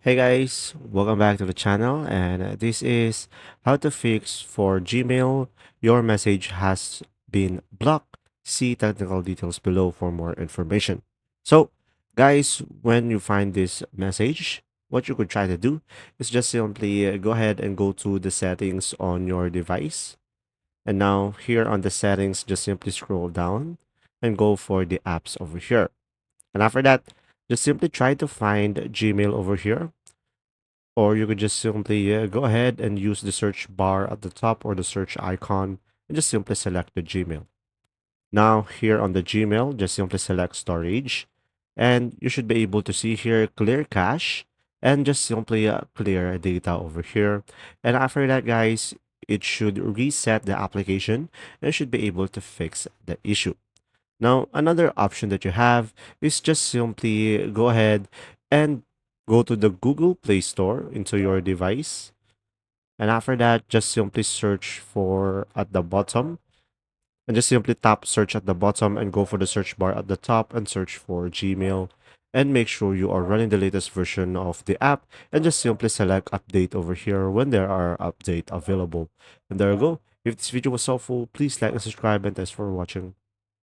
Hey guys, welcome back to the channel, and this is how to fix for Gmail. Your message has been blocked. See technical details below for more information. So, guys, when you find this message, what you could try to do is just simply go ahead and go to the settings on your device. And now, here on the settings, just simply scroll down and go for the apps over here. And after that, just simply try to find Gmail over here, or you could just simply go ahead and use the search bar at the top or the search icon and just simply select the Gmail. Now, here on the Gmail, just simply select storage, and you should be able to see here clear cache and just simply clear data over here. And after that, guys, it should reset the application and should be able to fix the issue. Now, another option that you have is just simply go ahead and go to the Google Play Store into your device. And after that, just simply search for at the bottom and just simply tap search at the bottom and go for the search bar at the top and search for Gmail. And make sure you are running the latest version of the app and just simply select update over here when there are update available. And there you go. If this video was helpful, please like and subscribe, and thanks for watching.